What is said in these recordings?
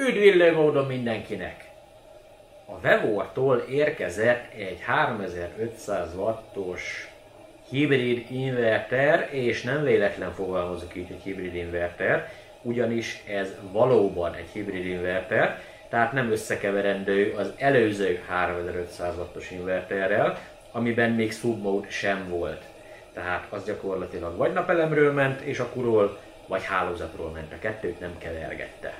Üdvillő módon mindenkinek! A Vevortól érkezett egy 3500 wattos hibrid inverter, és nem véletlen fogalmazok így, hogy hibrid inverter, ugyanis ez valóban egy hibrid inverter, tehát nem összekeverendő az előző 3500 wattos inverterrel, amiben még submode sem volt. Tehát az gyakorlatilag vagy napelemről ment, és akuról, vagy hálózatról ment. A kettőt nem kevergette.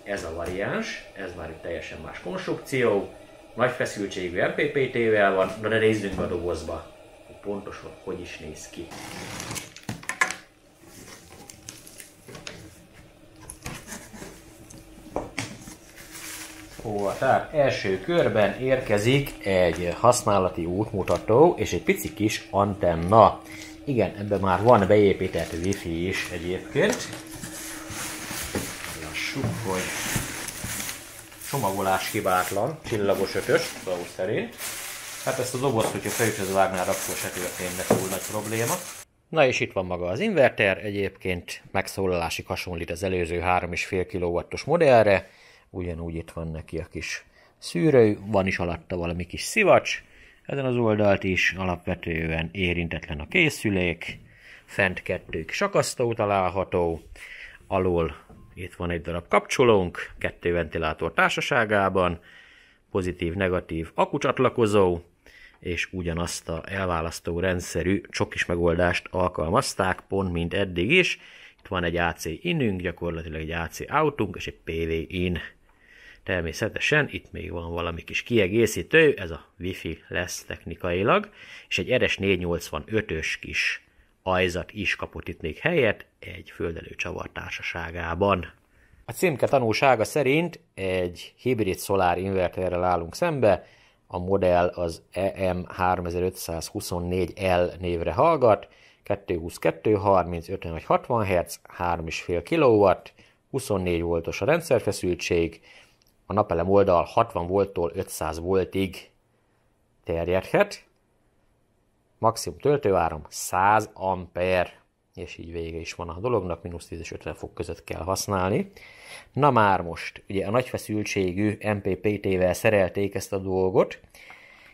Ez a variáns, ez már egy teljesen más konstrukció, nagy feszültségű MPPT-vel van, de nézzünk a dobozba, hogy pontosan hogy is néz ki. Tehát első körben érkezik egy használati útmutató és egy pici kis antenna. Igen, ebben már van beépített wifi is egyébként. Lássuk, hogy csomagolás hibátlan, csillagos 5-ös, szó szerint. Hát ezt a dobozt, hogyha fejükhöz vágnál, akkor se történne túl nagy probléma. Na és itt van maga az inverter, egyébként megszólalásig hasonlít az előző 3,5 kW-os modellre. Ugyanúgy itt van neki a kis szűrő, van is alatta valami kis szivacs, ezen az oldalt is alapvetően érintetlen a készülék, fent 2 kis akasztó található, alól itt van egy darab kapcsolónk, 2 ventilátor társaságában, pozitív-negatív akkucsatlakozó, és ugyanazt a elválasztó rendszerű csokis megoldást alkalmazták, pont mint eddig is. Itt van egy AC inünk, gyakorlatilag egy AC outunk és egy PV in. Természetesen itt még van valami kis kiegészítő, ez a Wi-Fi lesz technikailag, és egy RS485-ös kis ajzat is kapott itt még helyet egy földelő csavar társaságában. A címke tanúsága szerint egy hibrid szolár inverterrel állunk szembe, a modell az EM3524L névre hallgat, 220, 230, 50 vagy 60 Hz, 3,5 kW, 24 voltos a rendszerfeszültség, a napelem oldal 60 volttól 500 voltig terjedhet, maximum töltőáram 100 ampere, és így vége is van a dolognak, -10 és 50 fok között kell használni. Na már most, ugye a nagy feszültségű MPPT-vel szerelték ezt a dolgot,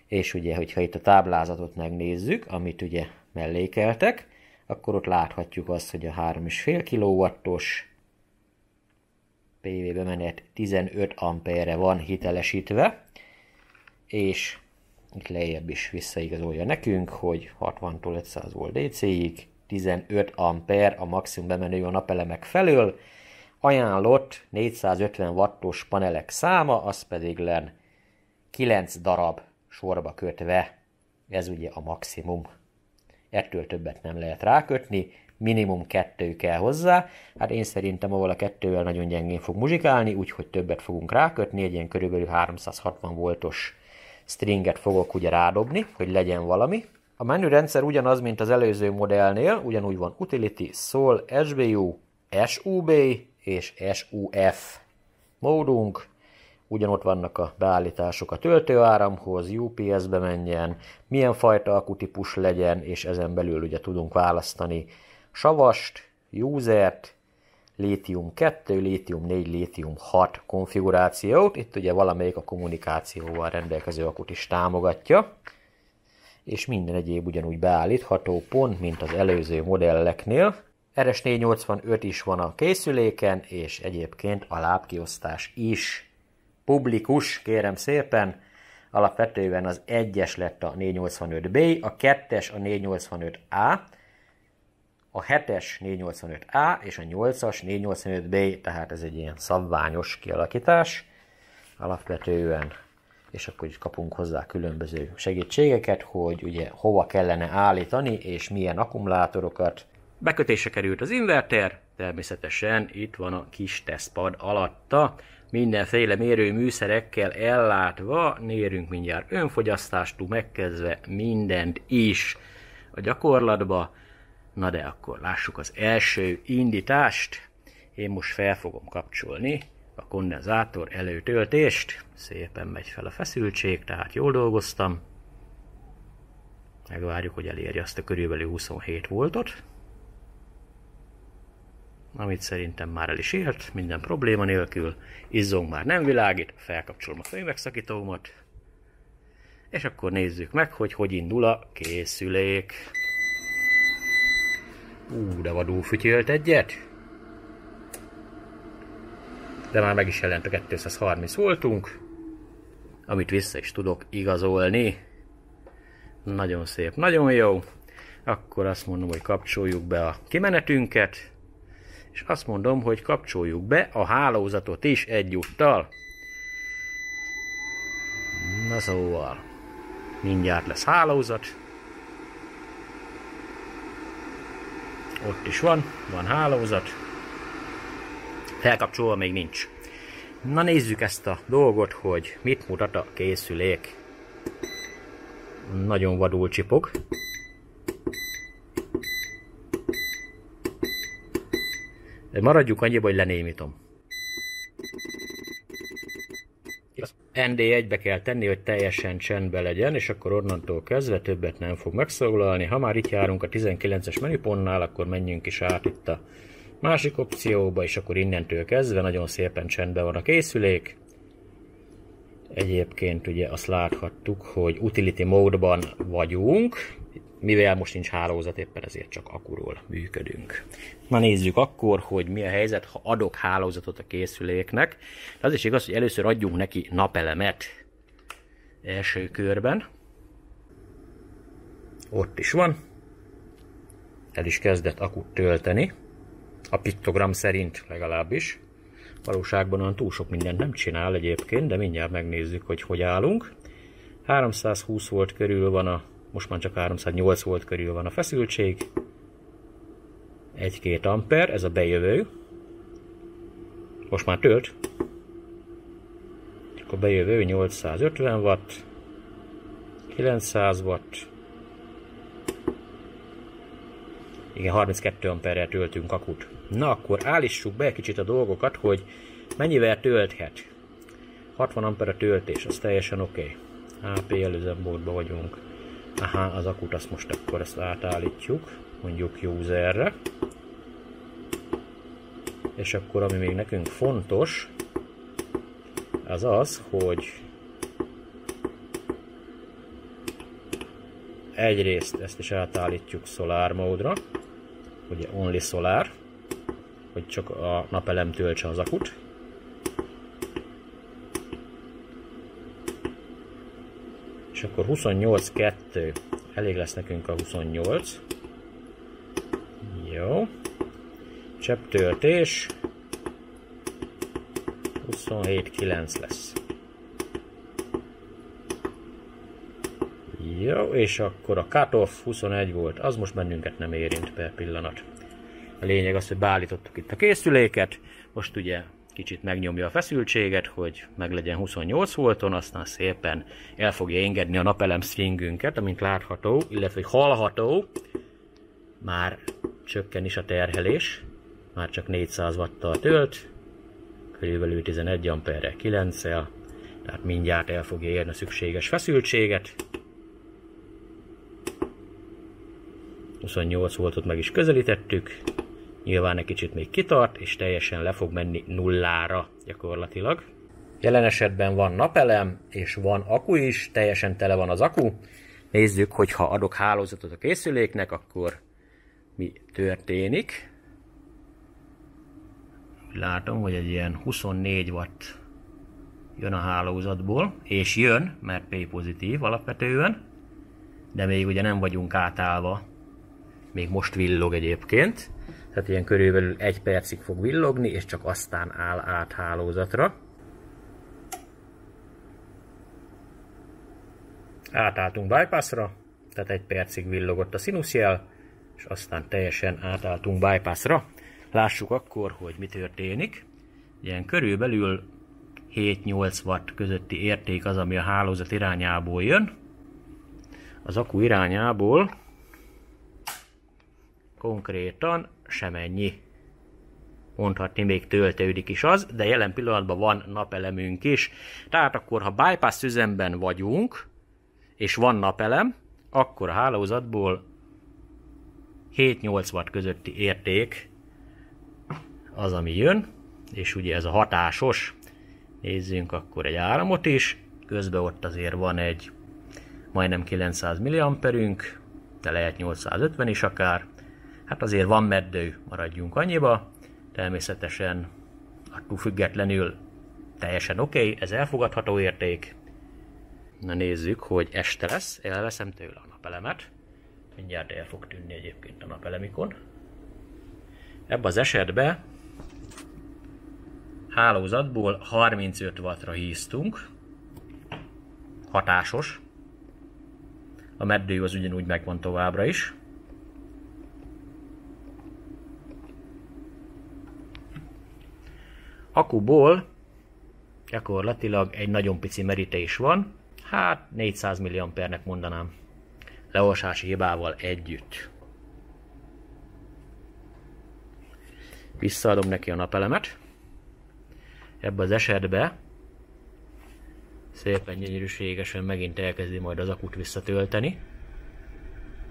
és ugye, hogyha itt a táblázatot megnézzük, amit ugye mellékeltek, akkor ott láthatjuk azt, hogy a 3,5 kW-os PV bemenet 15 ampere van hitelesítve, és itt lejjebb is visszaigazolja nekünk, hogy 60-tól 500 volt DC-ig, 15 ampere a maximum bemenő a napelemek felől, ajánlott 450 wattos panelek száma, az pedig len 9 darab sorba kötve, ez ugye a maximum. Ettől többet nem lehet rákötni, minimum 2 kell hozzá. Hát én szerintem ahol a 2-vel nagyon gyengén fog muzsikálni, úgyhogy többet fogunk rákötni, egy ilyen körülbelül 360 voltos stringet fogok ugye rádobni, hogy legyen valami. A menürendszer ugyanaz, mint az előző modellnél, ugyanúgy van Utility, Sol, SBU, SUB és SUF módunk. Ugyanott vannak a beállítások a töltőáramhoz, UPS-be menjen, milyen fajta akkutípus legyen, és ezen belül ugye tudunk választani savast, usert, lítium 2, lítium 4, lítium 6 konfigurációt. Itt ugye valamelyik a kommunikációval rendelkező akkut is támogatja, és minden egyéb ugyanúgy beállítható, pont mint az előző modelleknél. RS485 is van a készüléken, és egyébként a lábkiosztás is publikus, kérem szépen. Alapvetően az 1-es lett a 485B, a 2-es a 485A, a 7-es 485A és a 8-as 485B, tehát ez egy ilyen szabványos kialakítás alapvetően, és akkor is kapunk hozzá különböző segítségeket, hogy ugye hova kellene állítani, és milyen akkumulátorokat. Bekötésre került az inverter, természetesen itt van a kis tesztpad alatta, mindenféle mérőműszerekkel ellátva, mérünk mindjárt önfogyasztástól megkezdve mindent is a gyakorlatba. Na de akkor lássuk az első indítást. Én most fel fogom kapcsolni a kondenzátor előtöltést. Szépen megy fel a feszültség, tehát jól dolgoztam. Megvárjuk, hogy elérje azt a körülbelül 27 voltot. amit szerintem már el is ért, minden probléma nélkül. Izzónk már nem világít, felkapcsolom a főmegszakítómat, és akkor nézzük meg, hogy indul a készülék. De vadul fütyölt egyet. De már meg is jelent a 230 voltunk, amit vissza is tudok igazolni. Nagyon szép, nagyon jó. Akkor azt mondom, hogy kapcsoljuk be a kimenetünket, és azt mondom, hogy kapcsoljuk be a hálózatot is egyúttal. Na szóval, mindjárt lesz hálózat. Ott is van hálózat. Felkapcsolva még nincs. Na nézzük ezt a dolgot, hogy mit mutat a készülék. Nagyon vadul csipog. De maradjunk annyiba, hogy lenémítom. ND1-be kell tenni, hogy teljesen csendben legyen, és akkor onnantól kezdve többet nem fog megszólalni. Ha már itt járunk a 19-es menüpontnál, akkor menjünk is át itt a másik opcióba, és akkor innentől kezdve nagyon szépen csendben van a készülék. Egyébként ugye azt láthattuk, hogy utility módban vagyunk, mivel most nincs hálózat, éppen ezért csak akuról működünk. Na nézzük akkor, hogy mi a helyzet, ha adok hálózatot a készüléknek. De az is igaz, hogy először adjunk neki napelemet első körben. Ott is van. El is kezdett akut tölteni. A piktogram szerint legalábbis. Valóságban olyan túl sok mindent nem csinál egyébként, de mindjárt megnézzük, hogy állunk. 320 volt körül van most már csak 308 volt körül van a feszültség. 1-2 amper, ez a bejövő. Most már tölt. Akkor bejövő 850 watt, 900 watt. Igen, 32 amperrel töltünk akut. Na akkor állítsuk be egy kicsit a dolgokat, hogy mennyivel tölthet. 60 amper a töltés, az teljesen oké. HP előzemmódban vagyunk. Aha, az akut azt most akkor ezt átállítjuk, mondjuk userre. És akkor ami még nekünk fontos, az az, hogy egyrészt ezt is átállítjuk solar módra, ugye only solar, hogy csak a napelem töltse az akut. És akkor 28.2, elég lesz nekünk a 28. Jó. Csepptöltés 27.9 lesz. Jó, és akkor a cutoff 21 volt, az most bennünket nem érint per pillanat. A lényeg az, hogy beállítottuk itt a készüléket, most ugye kicsit megnyomja a feszültséget, hogy meglegyen 28 volton, aztán szépen el fogja engedni a napelem swingünket, amint látható, illetve hallható, már csökken is a terhelés, már csak 400 watttal tölt, körülbelül 11 amperre 9-el, tehát mindjárt el fogja érni a szükséges feszültséget. 28 voltot meg is közelítettük, nyilván egy kicsit még kitart, és teljesen le fog menni nullára gyakorlatilag. Jelen esetben van napelem, és van akku is, teljesen tele van az akku. Nézzük, hogy ha adok hálózatot a készüléknek, akkor mi történik. Látom, hogy egy ilyen 24 watt jön a hálózatból, és jön, mert P pozitív alapvetően, de még ugye nem vagyunk átállva, még most villog egyébként, tehát ilyen körülbelül 1 percig fog villogni, és csak aztán áll át hálózatra. Átálltunk bypassra, tehát 1 percig villogott a színuszjel, és aztán teljesen átálltunk bypassra. Lássuk akkor, hogy mi történik. Ilyen körülbelül 7-8 watt közötti érték az, ami a hálózat irányából jön. Az akku irányából konkrétan semennyi. Mondhatni, még töltődik is az, de jelen pillanatban van napelemünk is. Tehát akkor, ha bypass üzemben vagyunk, és van napelem, akkor a hálózatból 7-8 watt közötti érték az, ami jön, és ugye ez a hatásos, nézzünk akkor egy áramot is, közben ott azért van egy majdnem 900 milliamperünk, de lehet 850 is akár, hát azért van meddő, maradjunk annyiba, természetesen attól függetlenül teljesen oké, ez elfogadható érték. Na nézzük, hogy este lesz, elveszem tőle a napelemet, mindjárt el fog tűnni egyébként a napelemikon. Ebben az esetben hálózatból 35 wattra híztunk, hatásos, a meddő az ugyanúgy megvan továbbra is. Akkuból gyakorlatilag egy nagyon pici merítés van, hát 400 mAh-nek mondanám, leolvasási hibával együtt. Visszaadom neki a napelemet. Ebben az esetben szépen gyönyörűségesen megint elkezdi majd az akut visszatölteni.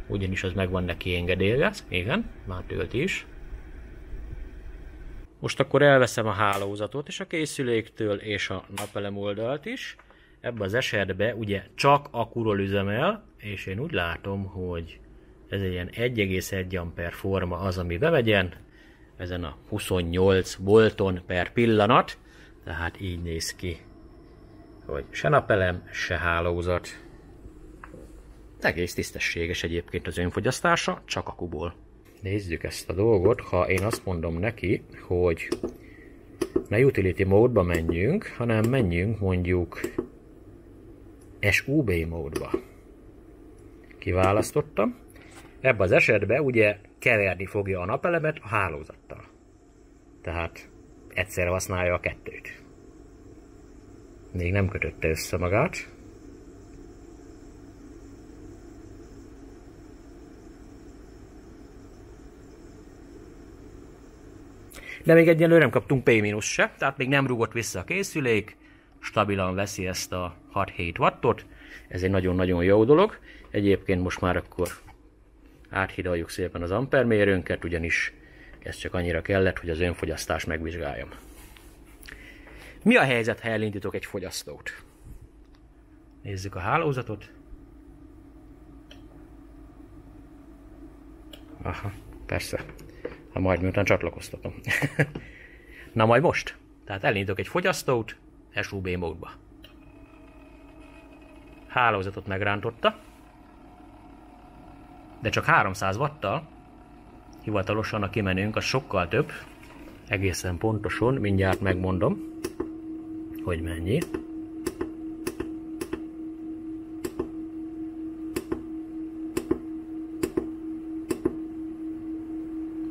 Ugyanis az meg van neki engedélye. Igen, már tölti is. Most akkor elveszem a hálózatot és a készüléktől és a napelem oldalt is. Ebben az esetben ugye csak akkuról üzemel, és én úgy látom, hogy ez egy ilyen 1,1 ampere forma az, ami bemegyen. Ezen a 28 volton per pillanat, tehát így néz ki, hogy se napelem, se hálózat. Egész tisztességes egyébként az önfogyasztása, csak akkuból. Nézzük ezt a dolgot, ha én azt mondom neki, hogy ne utility módba menjünk, hanem menjünk mondjuk SUB módba. Kiválasztottam. Ebben az esetben ugye keverni fogja a napelemet a hálózattal. Tehát egyszerre használja a kettőt. Még nem kötötte össze magát. De még egyelőre nem kaptunk P- se, tehát még nem rúgott vissza a készülék. Stabilan veszi ezt a 6-7 wattot. Ez egy nagyon-nagyon jó dolog. Egyébként most már akkor áthidaljuk szépen az ampermérőnket, ugyanis ez csak annyira kellett, hogy az önfogyasztást megvizsgáljam. Mi a helyzet, ha elindítok egy fogyasztót? Nézzük a hálózatot. Aha, persze. Ha majd miután csatlakoztatom. Na majd most. Tehát elindítok egy fogyasztót SUB módba. Hálózatot megrántotta. De csak 300 watttal. Hivatalosan a kimenőnk az sokkal több. Egészen pontosan, mindjárt megmondom, hogy mennyi.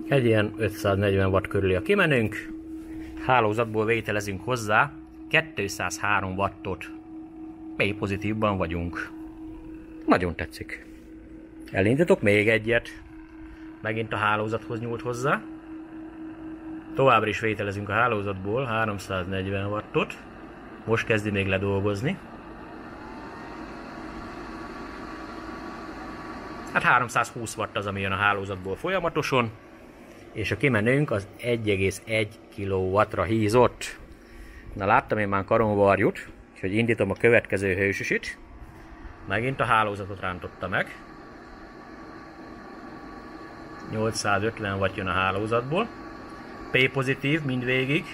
Egy ilyen 540 watt körüli a kimenőnk. Hálózatból vételezünk hozzá 203 wattot. Mély pozitívban vagyunk. Nagyon tetszik. Elindítok még egyet. Megint a hálózathoz nyúlt hozzá. Továbbra is vételezünk a hálózatból 340 wattot. Most kezdi még ledolgozni. Hát 320 watt az, ami jön a hálózatból folyamatosan. És a kimenőnk az 1,1 kW-ra hízott. Na láttam én már karonvarjút, úgyhogy indítom a következő hősösit. Megint a hálózatot rántotta meg. 850 watt jön a hálózatból. P pozitív mindvégig.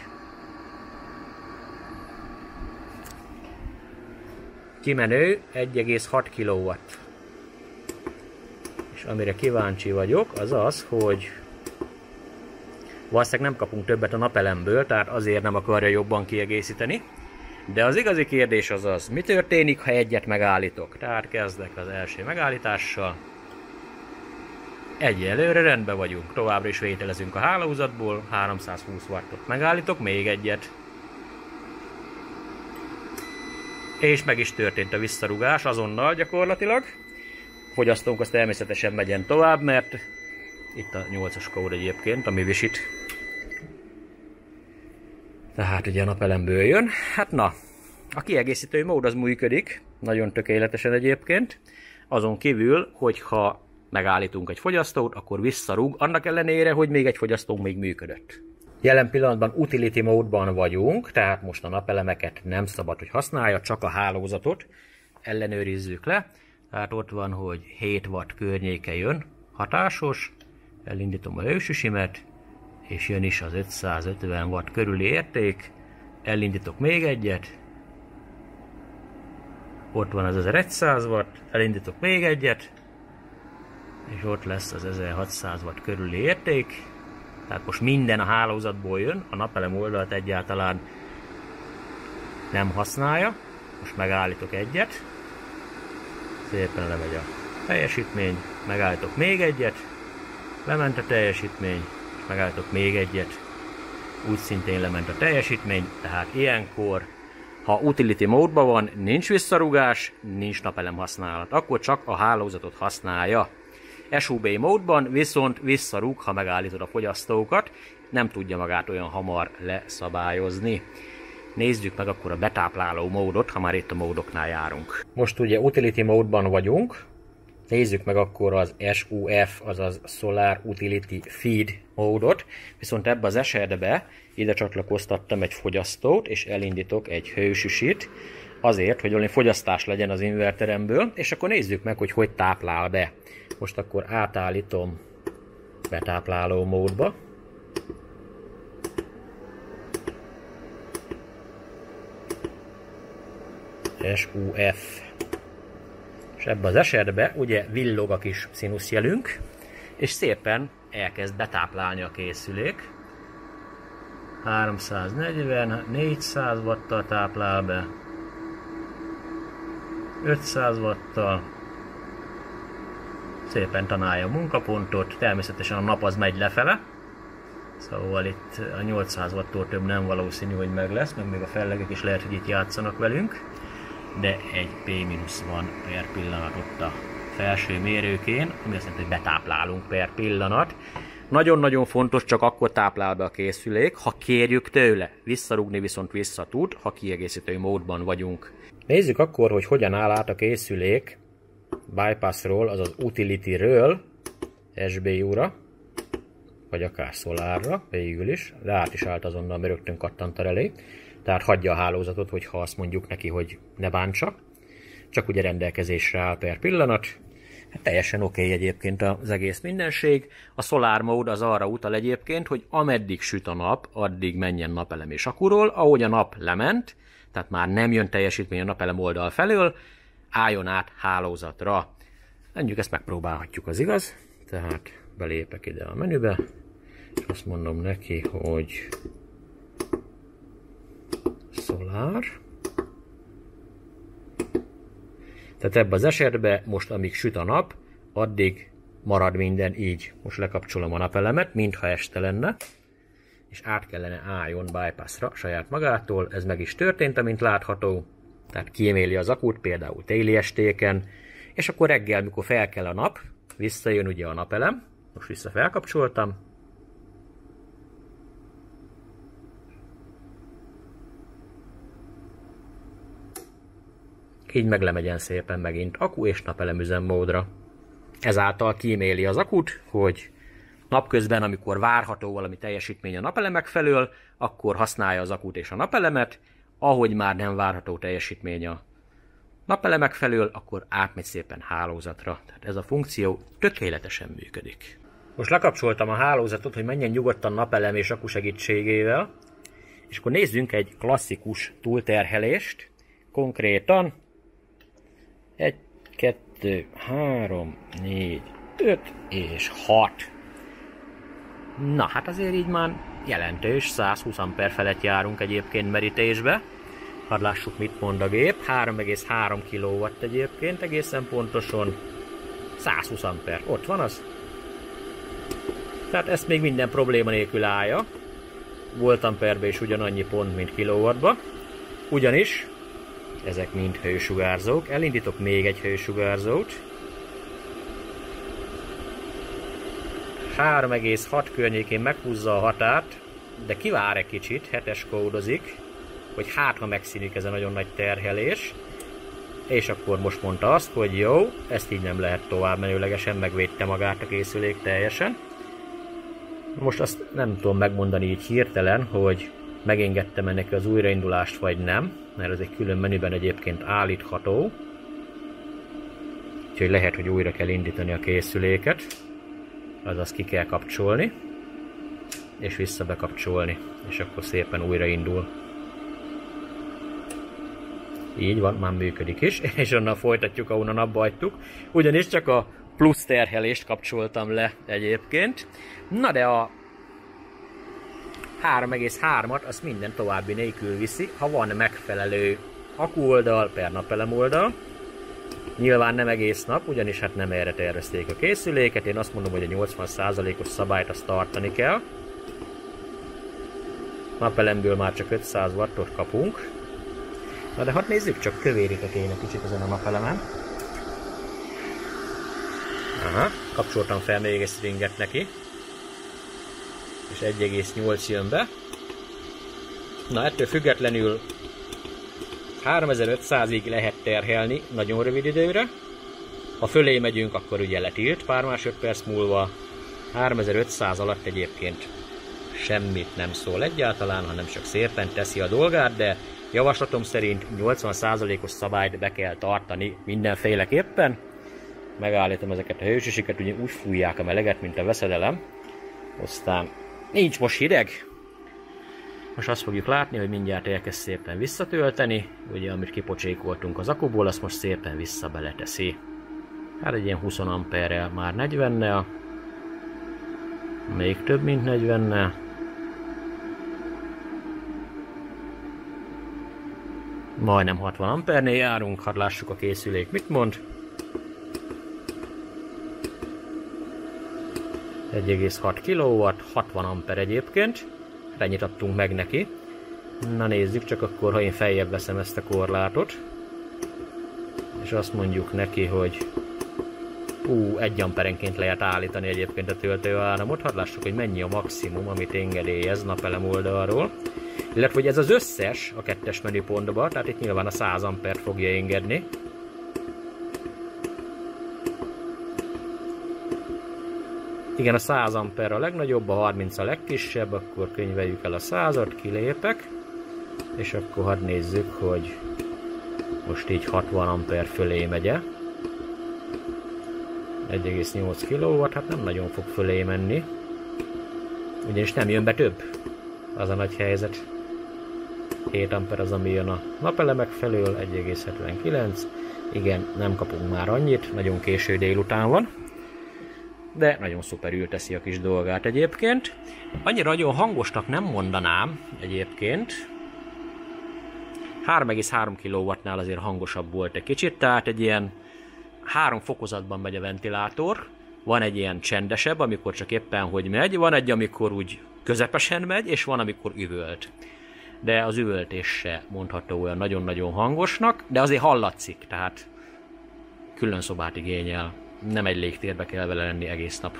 Kimenő 1,6 kW. És amire kíváncsi vagyok, az az, hogy valószínűleg nem kapunk többet a napelemből, tehát azért nem akarja jobban kiegészíteni. De az igazi kérdés az az, mi történik, ha egyet megállítok? Tehát kezdek az első megállítással. Egyelőre rendben vagyunk, továbbra is vételezünk a hálózatból, 320 wattot megállítok, még egyet. És meg is történt a visszarugás azonnal gyakorlatilag. A fogyasztónk az természetesen megyen tovább, mert itt a 8-as kód egyébként, ami visít. Tehát ugye a napelemből jön. Hát na, a kiegészítő mód az működik, nagyon tökéletesen egyébként. Azon kívül, hogyha megállítunk egy fogyasztót, akkor visszarúg, annak ellenére, hogy még egy fogyasztónk még működött. Jelen pillanatban utility módban vagyunk, tehát most a napelemeket nem szabad, hogy használja, csak a hálózatot ellenőrizzük le. Tehát ott van, hogy 7 watt környéke jön, hatásos, elindítom a hősüsimet, és jön is az 550 watt körüli érték, elindítok még egyet, ott van az 1100 watt, elindítok még egyet, és ott lesz az 1600 watt körüli érték. Tehát most minden a hálózatból jön, a napelem oldalt egyáltalán nem használja. Most megállítok egyet, szépen lemegy a teljesítmény, megállítok még egyet, lement a teljesítmény, és megállítok még egyet, úgy szintén lement a teljesítmény, tehát ilyenkor, ha utility módban van, nincs visszarúgás, nincs napelem használat, akkor csak a hálózatot használja. SUB módban viszont visszarúg, ha megállítod a fogyasztókat, nem tudja magát olyan hamar leszabályozni. Nézzük meg akkor a betápláló módot, ha már itt a módoknál járunk. Most ugye utility módban vagyunk, nézzük meg akkor az SUF, azaz Solar Utility Feed módot, viszont ebbe az esetben ide csatlakoztattam egy fogyasztót, és elindítok egy hősüsit, azért, hogy valami fogyasztás legyen az inverteremből, és akkor nézzük meg, hogy hogy táplál be. Most akkor átállítom betápláló módba. SUF. És ebben az esetben ugye villog a kis színuszjelünk, és szépen elkezd betáplálni a készülék. 340, 400 watttal táplál be, 500 watttal, szépen tanálja a munkapontot, természetesen a nap az megy lefele, szóval itt a 800 wattól több nem valószínű, hogy meg lesz, meg még a fellegek is lehet, hogy itt játszanak velünk, de egy P- van per pillanat ott a felső mérőkén, ami azt jelenti, hogy betáplálunk per pillanat. Nagyon-nagyon fontos, csak akkor táplál be a készülék, ha kérjük tőle. Visszarúgni viszont vissza tud, ha kiegészítő módban vagyunk. Nézzük akkor, hogy hogyan áll át a készülék bypassról, azaz utility-ről SBU-ra, vagy akár Solarra, végül is, de át is állt azonnal, mert rögtön kattant a relé. Tehát hagyja a hálózatot, hogyha azt mondjuk neki, hogy ne bántsa. Csak ugye rendelkezésre áll per pillanat. Hát teljesen oké egyébként az egész mindenség. A Solar Mode az arra utal egyébként, hogy ameddig süt a nap, addig menjen napelem és akuról. Ahogy a nap lement, tehát már nem jön teljesítmény a napelem oldal felől, álljon át hálózatra. Mondjuk ezt megpróbálhatjuk, az igaz. Tehát belépek ide a menübe, és azt mondom neki, hogy Solar. Tehát ebben az esetben most amíg süt a nap, addig marad minden így. Most lekapcsolom a napelemet, mintha este lenne, és át kellene álljon bypassra saját magától. Ez meg is történt, amint látható. Tehát kieméli az akut, például téli estéken, és akkor reggel, mikor felkel a nap, visszajön ugye a napelem. Most vissza felkapcsoltam. Így meg lemegyen szépen megint akku és napelem üzemmódra. Ezáltal kíméli az akut, hogy napközben, amikor várható valami teljesítmény a napelemek felől, akkor használja az akut és a napelemet, ahogy már nem várható teljesítmény a napelemek felől, akkor átmegy szépen hálózatra. Tehát ez a funkció tökéletesen működik. Most lekapcsoltam a hálózatot, hogy menjen nyugodtan napelem és akku segítségével, és akkor nézzünk egy klasszikus túlterhelést, konkrétan 1, 2, 3, 4, 5 és 6. Na, hát azért így már jelentős, 120 amper felett járunk egyébként merítésbe. Hadd lássuk, mit mond a gép. 3,3 kW egyébként, egészen pontosan 120 amper. Ott van az. Tehát ezt még minden probléma nélkül állja. Volt amperbe is ugyanannyi pont, mint kilowattba. Ugyanis ezek mind hősugárzók. Elindítok még egy hősugárzót. 3,6 környékén meghúzza a határt, de kivár egy kicsit, 7-es kódozik, hogy hát ha megszűnik ez a nagyon nagy terhelés. És akkor most mondta azt, hogy jó, ezt így nem lehet tovább menőlegesen, megvédte magát a készülék teljesen. Most azt nem tudom megmondani így hirtelen, hogy megengedtem neki az újraindulást vagy nem, mert ez egy külön menüben egyébként állítható. Úgyhogy lehet, hogy újra kell indítani a készüléket, azaz ki kell kapcsolni, és vissza bekapcsolni, és akkor szépen újraindul. Így van, már működik is, és onnan folytatjuk, ahonnan abba hagytuk. Ugyanis csak a plusz terhelést kapcsoltam le egyébként. Na de a 3,3-at azt minden további nélkül viszi, ha van megfelelő akkuoldal per napelemoldal. Nyilván nem egész nap, ugyanis hát nem erre tervezték a készüléket. Én azt mondom, hogy a 80%-os szabályt azt tartani kell. Napelemből már csak 500 wattot kapunk. Na de hadd nézzük csak, kövérítek én egy kicsit ezen a napelemen. Aha, kapcsoltam fel még egy stringet neki. És 1,8 jön be. Na, ettől függetlenül 3500-ig lehet terhelni nagyon rövid időre. Ha fölé megyünk, akkor ugye letilt pár másodperc múlva. 3500 alatt egyébként semmit nem szól egyáltalán, hanem csak szépen teszi a dolgát, de javaslatom szerint 80%-os szabályt be kell tartani mindenféleképpen. Megállítom ezeket a hősisiket, ugye úgy fújják a meleget, mint a veszedelem. Aztán nincs most hideg. Most azt fogjuk látni, hogy mindjárt elkezd szépen visszatölteni. Ugye, amit kipocsékoltunk az akkuból, azt most szépen vissza beleteszi. Hát egy ilyen 20 amperrel már 40-nel. Még több, mint 40-nel. Majdnem 60 ampernél járunk, hadd lássuk a készülék mit mond. 1,6 kW, 60 amper egyébként. Ennyit adtunk meg neki. Na nézzük csak akkor, ha én feljebb veszem ezt a korlátot. És azt mondjuk neki, hogy 1 amperenként lehet állítani egyébként a töltőáramot. Hadd lássuk, hogy mennyi a maximum, amit engedélyez napelem oldalról. Illetve, hogy ez az összes a kettes menüpontban, tehát itt nyilván a 100 ampert fogja engedni. Igen, a 100 amper a legnagyobb, a 30 a legkisebb, akkor könyveljük el a 100-at, kilépek, és akkor hadd nézzük, hogy most így 60 amper fölé megye. 1,8 kW, hát nem nagyon fog fölé menni, ugyanis nem jön be több, az a nagy helyzet. 7 amper az, ami jön a napelemek felől, 1,79, igen, nem kapunk már annyit, nagyon késő délután van. De nagyon szuperül teszi a kis dolgát egyébként. Annyira nagyon hangosnak nem mondanám egyébként. 3,3 kW-nál azért hangosabb volt egy kicsit, tehát egy ilyen 3 fokozatban megy a ventilátor. Van egy ilyen csendesebb, amikor csak éppen hogy megy, van egy, amikor úgy közepesen megy, és van, amikor üvölt. De az üvöltés se mondható olyan nagyon-nagyon hangosnak, de azért hallatszik, tehát külön szobát igényel. Nem egy légtérbe kell vele lenni egész nap.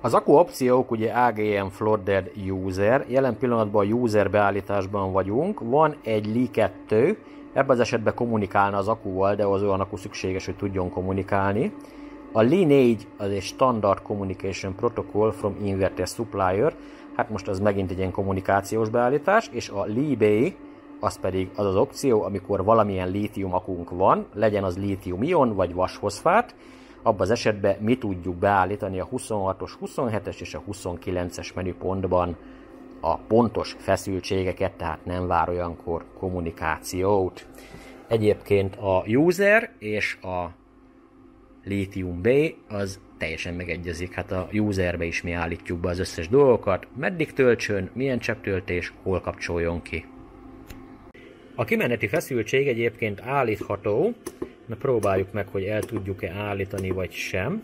Az akku opciók ugye AGM Flooded User, jelen pillanatban a user beállításban vagyunk, van egy Li 2, ebben az esetben kommunikálna az akkuval, de az olyan akku szükséges, hogy tudjon kommunikálni. A Li 4 az egy Standard Communication Protocol from Inverter Supplier, hát most az megint egy ilyen kommunikációs beállítás, és a Li B az pedig az az opció, amikor valamilyen lítium akunk van, legyen az lítium-ion vagy vasfoszfát, abban az esetben mi tudjuk beállítani a 26-os, 27-es és a 29-es menüpontban a pontos feszültségeket, tehát nem vár olyankor kommunikációt. Egyébként a user és a Lithium B az teljesen megegyezik. Hát a userbe is mi állítjuk be az összes dolgokat, meddig töltsön, milyen csepptöltés, hol kapcsoljon ki. A kimeneti feszültség egyébként állítható, na próbáljuk meg, hogy el tudjuk-e állítani vagy sem.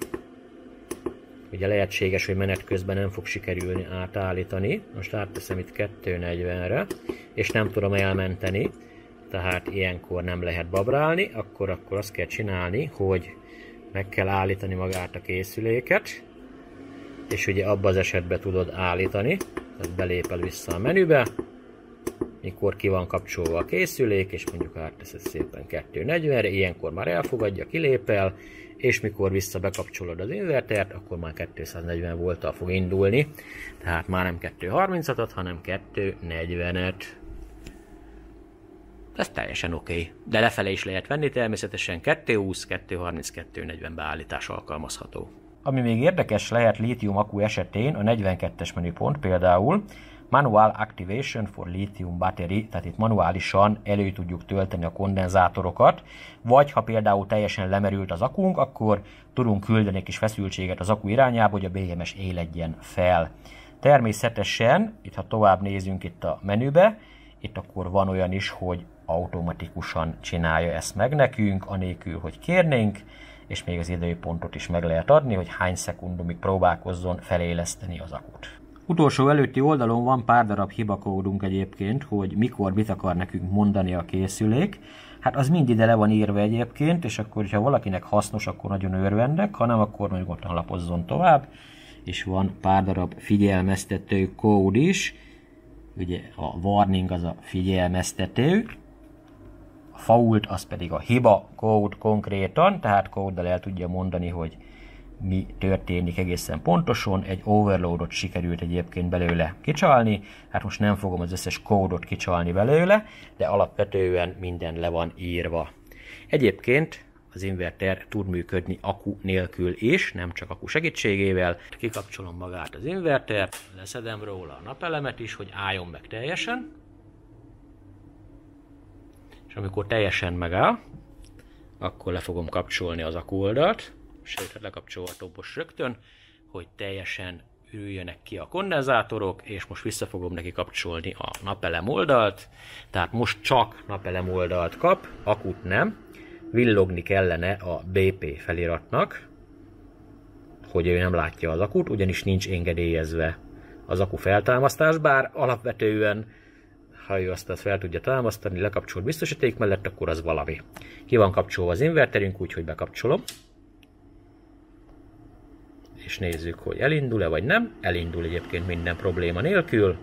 Ugye lehetséges, hogy menet közben nem fog sikerülni átállítani. Most átteszem itt 240-re, és nem tudom elmenteni, tehát ilyenkor nem lehet babrálni, akkor azt kell csinálni, hogy meg kell állítani magát a készüléket, és ugye abban az esetben tudod állítani, tehát belépel vissza a menübe, mikor ki van kapcsolva a készülék, és mondjuk átteszed szépen 240-re, ilyenkor már elfogadja, kilépel, és mikor vissza bekapcsolod az invertert, akkor már 240 volttal fog indulni, tehát már nem 236-ot, hanem 240-et. Ez teljesen oké. De lefele is lehet venni, természetesen 220, 230, 240 beállítás alkalmazható. Ami még érdekes lehet lítium akku esetén, a 42-es menüpont például, Manual Activation for Lithium Battery, tehát itt manuálisan elő tudjuk tölteni a kondenzátorokat, vagy ha például teljesen lemerült az akunk, akkor tudunk küldeni egy kis feszültséget az akku irányába, hogy a BMS éledjen fel. Természetesen, itt ha tovább nézünk itt a menübe, itt akkor van olyan is, hogy automatikusan csinálja ezt meg nekünk, anélkül, hogy kérnénk, és még az időpontot is meg lehet adni, hogy hány szekundumig próbálkozzon feléleszteni az akut. Utolsó előtti oldalon van pár darab hibakódunk egyébként, hogy mikor mit akar nekünk mondani a készülék. Hát az mind ide le van írva egyébként, és akkor, ha valakinek hasznos, akkor nagyon örvendek, ha nem, akkor nyugodtan lapozzon tovább. És van pár darab figyelmeztető kód is. Ugye a warning az a figyelmeztető, a fault az pedig a hiba kód konkrétan, tehát kóddal el tudja mondani, hogy mi történik egészen pontosan. Egy overloadot sikerült egyébként belőle kicsalni, hát most nem fogom az összes kódot kicsalni belőle, de alapvetően minden le van írva. Egyébként az inverter tud működni akku nélkül is, nem csak akku segítségével. Kikapcsolom magát az invertert, leszedem róla a napelemet is, hogy álljon meg teljesen. És amikor teljesen megáll, akkor le fogom kapcsolni az akku oldalt, sőt, lekapcsolhatom most rögtön, hogy teljesen ürüljenek ki a kondenzátorok, és most vissza fogom neki kapcsolni a napelem oldalt. Tehát most csak napelem oldalt kap, akut nem. Villogni kellene a BP feliratnak, hogy ő nem látja az akut, ugyanis nincs engedélyezve az akku feltámasztás, bár alapvetően, ha ő azt fel tudja támasztani, lekapcsol biztosíték mellett, akkor az valami. Ki van kapcsolva az inverterünk, úgyhogy bekapcsolom. És nézzük, hogy elindul-e vagy nem. Elindul egyébként minden probléma nélkül,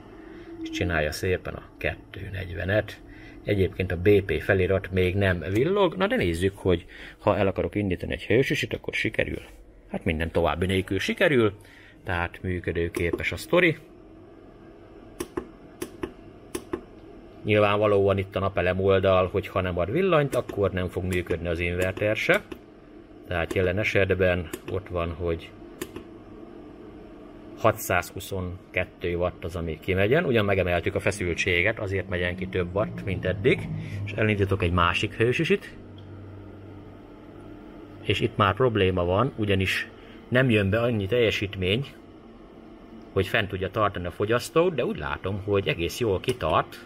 és csinálja szépen a 240-et. Egyébként a BP felirat még nem villog, na de nézzük, hogy ha el akarok indítani egy hősösit, akkor sikerül. Hát minden további nélkül sikerül, tehát működőképes a sztori. Nyilvánvalóan itt a napelem oldal, hogy ha nem ad villanyt, akkor nem fog működni az inverter se. Tehát jelen esetben ott van, hogy 622 watt az, ami kimegyen. Ugyan megemeltük a feszültséget, azért megyen ki több watt, mint eddig. És elindítok egy másik hősüsit. És itt már probléma van, ugyanis nem jön be annyi teljesítmény, hogy fent tudja tartani a fogyasztót, de úgy látom, hogy egész jól kitart.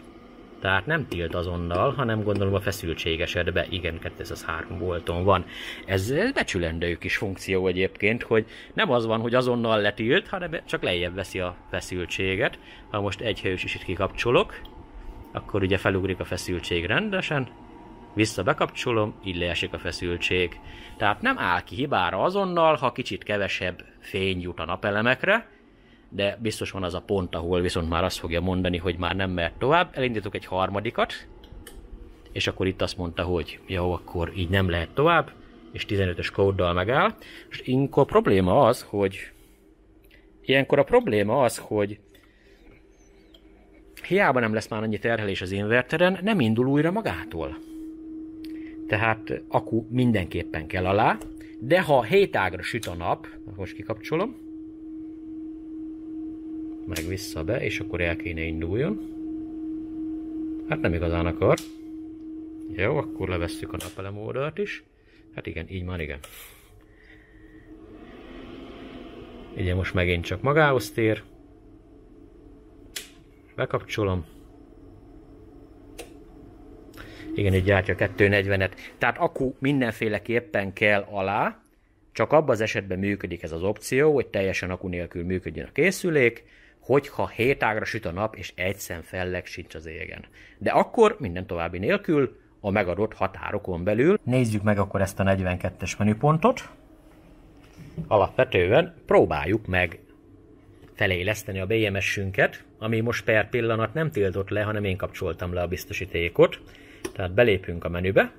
Tehát nem tilt azonnal, hanem gondolom a feszültség esetben, igen, 203 volton van. Ez becsülendő kis funkció egyébként, hogy nem az van, hogy azonnal letilt, hanem csak lejjebb veszi a feszültséget. Ha most egy hősüsit kikapcsolok, akkor ugye felugrik a feszültség rendesen, vissza bekapcsolom, így leesik a feszültség. Tehát nem áll ki hibára azonnal, ha kicsit kevesebb fény jut a napelemekre, de biztos van az a pont, ahol viszont már azt fogja mondani, hogy már nem mehet tovább. Elindítok egy harmadikat, és akkor itt azt mondta, hogy jó, akkor így nem lehet tovább, és 15-ös kóddal megáll. És ilyenkor a probléma az, hogy hiába nem lesz már annyi terhelés az inverteren, nem indul újra magától. Tehát akku mindenképpen kell alá, de ha 7 ágra süt a nap, most kikapcsolom, meg vissza be, és akkor el kéne induljon. Hát nem igazán akar. Jó, akkor levesszük a napelem oldalt is. Hát igen, így már igen. Ugye most megint csak magához tér. Bekapcsolom. Igen, így gyártja 240-et. Tehát akku mindenféleképpen kell alá, csak abban az esetben működik ez az opció, hogy teljesen akku nélkül működjön a készülék, hogyha 7 ágra süt a nap, és egy szemfelleg sincs az égen. De akkor minden további nélkül, a megadott határokon belül. Nézzük meg akkor ezt a 42-es menüpontot. Alapvetően próbáljuk meg feléleszteni a BMS-ünket, ami most per pillanat nem tiltott le, hanem én kapcsoltam le a biztosítékot. Tehát belépünk a menübe,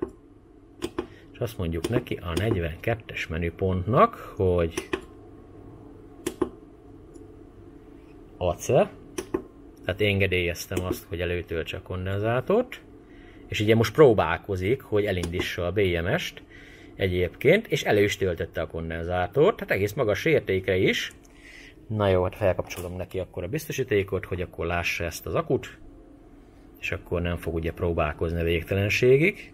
és azt mondjuk neki a 42-es menüpontnak, hogy ACE, tehát engedélyeztem azt, hogy előtöltse a kondenzátort, és ugye most próbálkozik, hogy elindítsa a BMS-t egyébként, és elő is töltötte a kondenzátort, tehát egész magas értékre is. Na jó, hát felkapcsolom neki akkor a biztosítékot, hogy akkor lássa ezt az akut, és akkor nem fog ugye próbálkozni a végtelenségig.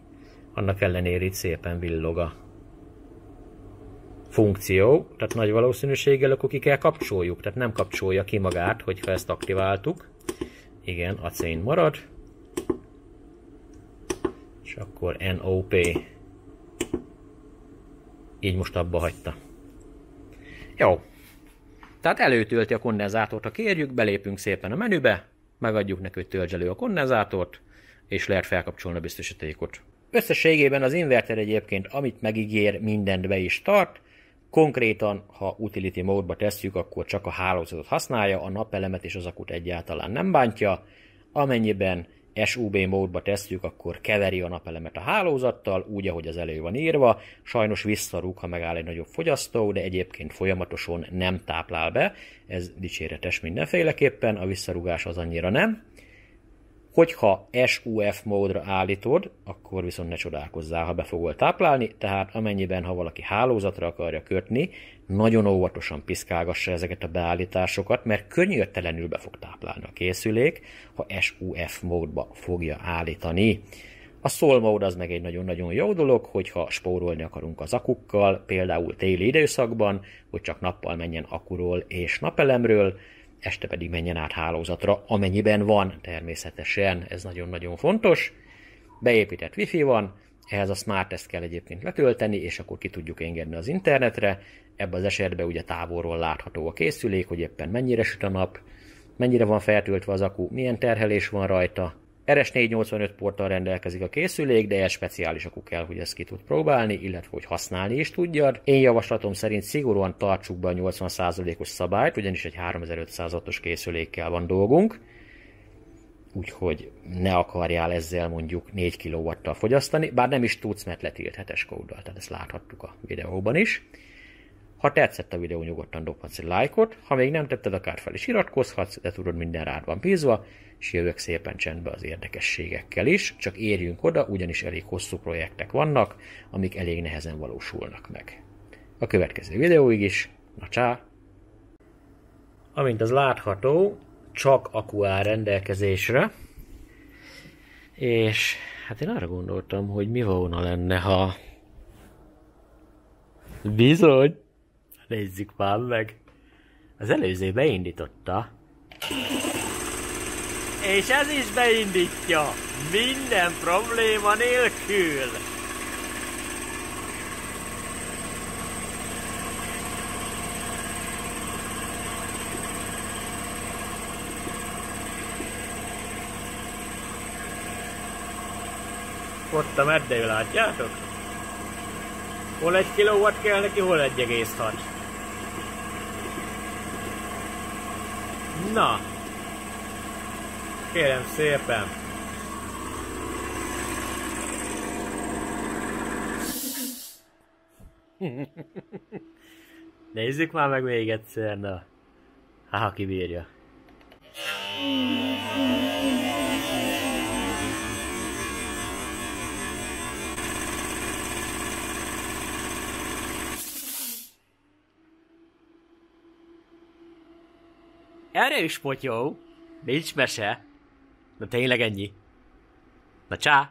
Annak ellenére itt szépen villog a funkció, tehát nagy valószínűséggel akkor ki kell kapcsoljuk, tehát nem kapcsolja ki magát, hogyha ezt aktiváltuk. Igen, a cén marad. És akkor NOP. Így most abba hagyta. Jó. Tehát előtölti a kondenzátort, ha kérjük, belépünk szépen a menübe, megadjuk neki, hogy töltse elő a kondenzátort, és lehet felkapcsolni a biztosítékot. Összességében az inverter egyébként, amit megígér, mindent be is tart. Konkrétan, ha utility módba tesszük, akkor csak a hálózatot használja, a napelemet és az akut egyáltalán nem bántja. Amennyiben SUB módba tesszük, akkor keveri a napelemet a hálózattal, úgy, ahogy az elő van írva. Sajnos visszarúg, ha megáll egy nagyobb fogyasztó, de egyébként folyamatosan nem táplál be. Ez dicséretes mindenféleképpen, a visszarúgás az annyira nem. Hogyha SUF módra állítod, akkor viszont ne csodálkozzál, ha be fogol táplálni, tehát amennyiben, ha valaki hálózatra akarja kötni, nagyon óvatosan piszkálgassa ezeket a beállításokat, mert könnyörtelenül be fog táplálni a készülék, ha SUF módba fogja állítani. A Sol mód az meg egy nagyon-nagyon jó dolog, hogyha spórolni akarunk az akukkal, például téli időszakban, hogy csak nappal menjen akuról és napelemről, este pedig menjen át hálózatra, amennyiben van természetesen, ez nagyon-nagyon fontos. Beépített wifi van, ehhez a Smart Test kell egyébként letölteni, és akkor ki tudjuk engedni az internetre. Ebben az esetben ugye távolról látható a készülék, hogy éppen mennyire süt a nap, mennyire van feltöltve az akku, milyen terhelés van rajta. RS485 porttal rendelkezik a készülék, de egy speciális akku kell, hogy ezt ki tud próbálni, illetve hogy használni is tudjad. Én javaslatom szerint szigorúan tartsuk be a 80%-os szabályt, ugyanis egy 3500 wattos készülékkel van dolgunk, úgyhogy ne akarjál ezzel mondjuk 4 kW-tal fogyasztani, bár nem is tudsz, mert letilt 7-es kóddal, tehát ezt láthattuk a videóban is. Ha tetszett a videó, nyugodtan dobhatsz egy lájkot, ha még nem tetted, akár fel is iratkozhatsz, de tudod, minden rád van bízva, és jövök szépen csendbe az érdekességekkel is, csak érjünk oda, ugyanis elég hosszú projektek vannak, amik elég nehezen valósulnak meg. A következő videóig is, na csá! Amint az látható, csak akku áll rendelkezésre, és hát én arra gondoltam, hogy mi volna lenne, ha... Bizony! Nézzük már meg! Az előző beindította, és ez is beindítja, minden probléma nélkül. Ott a meddő, látjátok? Hol 1 kW kell neki, hol 1,6. Na! Kérem szépen! Nézzük már meg még egyszer, na! Ha kibírja. Erős potyó! Nincs mese! De tényleg ennyi. Na csá!